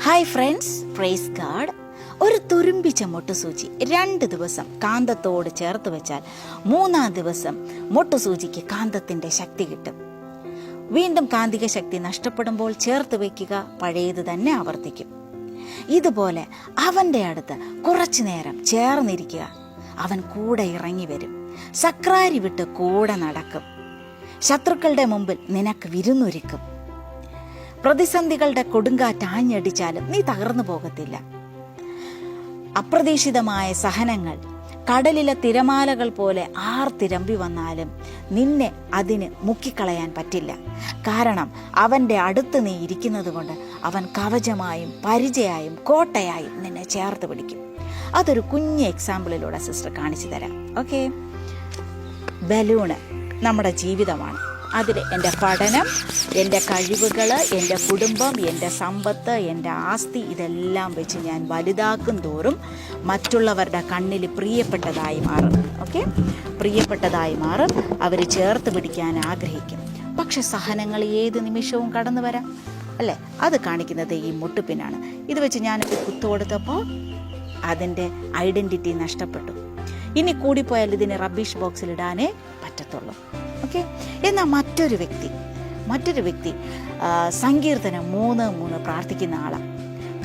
Hi friends, praise God. ഒരു തുരുമ്പിച്ച മൊട്ടുസൂചി 2 ദിവസം കാന്തത്തോട് ചേർത്ത് വെച്ചാൽ 3-ാം ദിവസം മൊട്ടുസൂചിക്ക് കാന്തത്തിന്റെ ശക്തി കിട്ടും. വീണ്ടും കാന്തിക ശക്തി നഷ്ടപ്പെടുമ്പോൾ ചേർത്ത് വയ്ക്കുക, പഴയത് തന്നെ ആവർത്തിക്കും. ഇതുപോലെ അവന്റെ അടുത്ത് കുറച്ചു നേരം ചേർന്നിരിക്കുക. അവൻ കൂടെ ഇറങ്ങി വരും, സക്രാരി വിട്ട് കൂടെ നടക്കും. ശത്രുക്കളുടെ മുമ്പിൽ നിനക്ക് വിരുന്നൊരുക്കും. പ്രതിസന്ധികളുടെ കൊടുങ്കാറ്റ് ആഞ്ഞടിച്ചാലും നീ തകർന്നു പോകത്തില്ല. അപ്രതീക്ഷിതമായ സഹനങ്ങൾ കടലിലെ തിരമാലകൾ പോലെ ആർത്തിരമ്പി വന്നാലും നിന്നെ അതിന് മുക്കിക്കളയാൻ പറ്റില്ല. കാരണം അവൻ്റെ അടുത്ത് നീ ഇരിക്കുന്നത് കൊണ്ട് അവൻ കവചമായും പരിചയായും കോട്ടയായും നിന്നെ ചേർത്ത് പിടിക്കും. അതൊരു കുഞ്ഞ് എക്സാമ്പിളിലൂടെ സിസ്റ്റർ കാണിച്ചു തരാം. ഓക്കെ, ബലൂണ് നമ്മുടെ ജീവിതമാണ്. അതിൽ എൻ്റെ പഠനം, എൻ്റെ കഴിവുകൾ, എൻ്റെ കുടുംബം, എൻ്റെ സമ്പത്ത്, എൻ്റെ ആസ്തി ഇതെല്ലാം വെച്ച് ഞാൻ വലുതാക്കും തോറും മറ്റുള്ളവരുടെ കണ്ണിൽ പ്രിയപ്പെട്ടതായി മാറും. ഓക്കെ, പ്രിയപ്പെട്ടതായി മാറും. അവർ ചേർത്ത് പിടിക്കാൻ ആഗ്രഹിക്കും. പക്ഷെ സഹനങ്ങൾ ഏത് നിമിഷവും കടന്നു വരാം അല്ലേ? അത് കാണിക്കുന്നത് ഈ മുട്ടുപിന്നാണ്. ഇത് വെച്ച് ഞാനിപ്പോൾ കുത്തു കൊടുത്തപ്പോൾ അതിൻ്റെ ഐഡൻറ്റിറ്റി നഷ്ടപ്പെട്ടു. ഇനി കൂടിപ്പോയാൽ ഇതിനെ റബ്ബിഷ് ബോക്സിൽ ഇടാനേ പറ്റത്തുള്ളൂ. ഓക്കെ, എന്നാൽ മറ്റൊരു വ്യക്തി സങ്കീർത്തനം 3:3 പ്രാർത്ഥിക്കുന്ന ആളാണ്.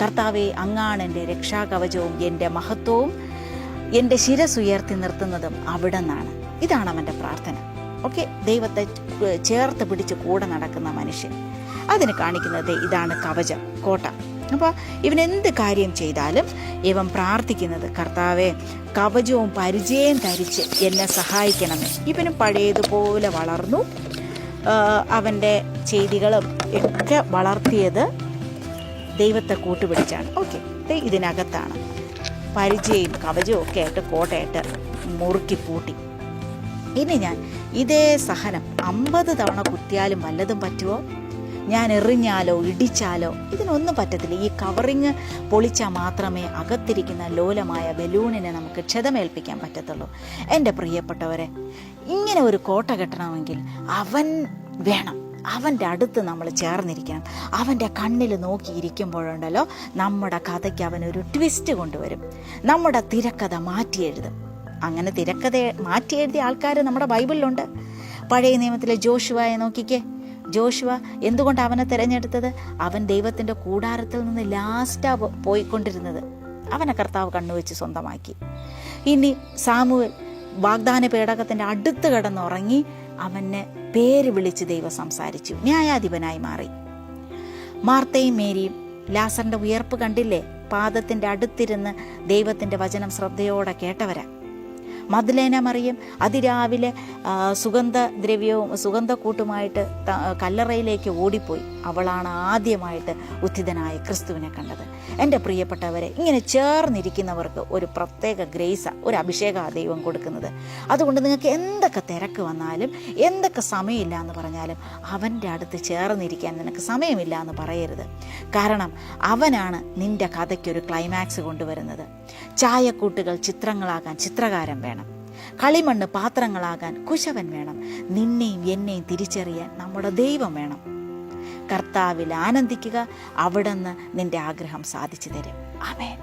കർത്താവേ, അങ്ങാണ് എൻ്റെ രക്ഷാകവചവും എൻ്റെ മഹത്വവും, എൻ്റെ ശിരസ് ഉയർത്തി നിർത്തുന്നതും അവിടെ നിന്നാണ്. ഇതാണ് അവൻ്റെ പ്രാർത്ഥന. ഓക്കെ, ദൈവത്തെ ചേർത്ത് പിടിച്ച് കൂടെ നടക്കുന്ന മനുഷ്യൻ. അതിന് കാണിക്കുന്നത് ഇതാണ് കവചം, കോട്ട. അപ്പോൾ ഇവൻ എന്ത് കാര്യം ചെയ്താലും ഇവൻ പ്രാർത്ഥിക്കുന്നത്, കർത്താവേ, കവചവും പരിചയം ധരിച്ച് എന്നെ സഹായിക്കണമേ. ഇവനും പഴയതുപോലെ വളർന്നു. അവൻ്റെ ചെയ്തികളും ഒക്കെ വളർത്തിയത് ദൈവത്തെ കൂട്ടുപിടിച്ചാണ്. ഓക്കെ, ഇതിനകത്താണ് പരിചയം കവചവും ഒക്കെ ആയിട്ട് കോട്ടയായിട്ട് മുറുക്കി പൂട്ടി. ഇനി ഞാൻ ഇതേ സഹനം 50 തവണ കുത്തിയാലും വല്ലതും പറ്റുമോ? ഞാൻ എറിഞ്ഞാലോ ഇടിച്ചാലോ ഇതിനൊന്നും പറ്റത്തില്ല. ഈ കവറിങ് പൊളിച്ചാൽ മാത്രമേ അകത്തിരിക്കുന്ന ലോലമായ ബലൂണിനെ നമുക്ക് ക്ഷതമേൽപ്പിക്കാൻ പറ്റത്തുള്ളൂ. എൻ്റെ പ്രിയപ്പെട്ടവരെ, ഇങ്ങനെ ഒരു കോട്ട കെട്ടണമെങ്കിൽ അവൻ വേണം. അവൻ്റെ അടുത്ത് നമ്മൾ ചേർന്നിരിക്കണം. അവൻ്റെ കണ്ണിൽ നോക്കിയിരിക്കുമ്പോഴുണ്ടല്ലോ നമ്മുടെ കഥയ്ക്ക് അവനൊരു ട്വിസ്റ്റ് കൊണ്ടുവരും. നമ്മുടെ തിരക്കഥ മാറ്റി എഴുതും. അങ്ങനെ തിരക്കഥ മാറ്റി എഴുതിയ ആൾക്കാർ നമ്മുടെ ബൈബിളിലുണ്ട്. പഴയ നിയമത്തിലെ ജോഷുവയെ നോക്കിക്കേ. ജോഷുവ എന്തുകൊണ്ട് അവനെ തിരഞ്ഞെടുത്തത്? അവൻ ദൈവത്തിൻ്റെ കൂടാരത്തിൽ നിന്ന് ലാസ്റ്റാ പോയിക്കൊണ്ടിരുന്നത്. അവനെ കർത്താവ് കണ്ണുവെച്ച് സ്വന്തമാക്കി. ഇനി സാമുവേൽ വാഗ്ദാന പേടകത്തിൻ്റെ അടുത്ത് കിടന്നുറങ്ങി അവനെ പേര് വിളിച്ച് ദൈവം സംസാരിച്ചു, ന്യായാധിപനായി മാറി. മാർത്തയും മേരിയും ലാസറിൻ്റെ ഉയർപ്പ് കണ്ടില്ലേ? പാദത്തിൻ്റെ അടുത്തിരുന്ന് ദൈവത്തിൻ്റെ വചനം ശ്രദ്ധയോടെ കേട്ടവരാ. മദ്ലേന മറിയം അതിരാവിലെ സുഗന്ധക്കൂട്ടുമായിട്ട് കല്ലറയിലേക്ക് ഓടിപ്പോയി. അവളാണ് ആദ്യമായിട്ട് ഉത്ഥിതനായ ക്രിസ്തുവിനെ കണ്ടത്. എൻ്റെ പ്രിയപ്പെട്ടവരെ, ഇങ്ങനെ ചേർന്നിരിക്കുന്നവർക്ക് ഒരു പ്രത്യേക ഗ്രേസ്, ഒരു അഭിഷേക ദൈവം കൊടുക്കുന്നത്. അതുകൊണ്ട് നിങ്ങൾക്ക് എന്തൊക്കെ തിരക്ക് വന്നാലും, എന്തൊക്കെ സമയമില്ല എന്ന് പറഞ്ഞാലും അവൻ്റെ അടുത്ത് ചേർന്നിരിക്കാൻ നിനക്ക് സമയമില്ല എന്ന് പറയരുത്. കാരണം അവനാണ് നിൻ്റെ കഥയ്ക്കൊരു ക്ലൈമാക്സ് കൊണ്ടുവരുന്നത്. ചായക്കൂട്ടുകൾ ചിത്രങ്ങളാകാൻ ചിത്രകാരൻ വേണം. കളിമണ്ണ് പാത്രങ്ങളാകാൻ കുശവൻ വേണം. നിന്നെയും എന്നെയും തിരിച്ചറിയാൻ നമ്മുടെ ദൈവം വേണം. കർത്താവിൽ ആനന്ദിക്കുക, അവിടുന്ന് നിന്റെ ആഗ്രഹം സാധിച്ചു തരും. ആമേൻ.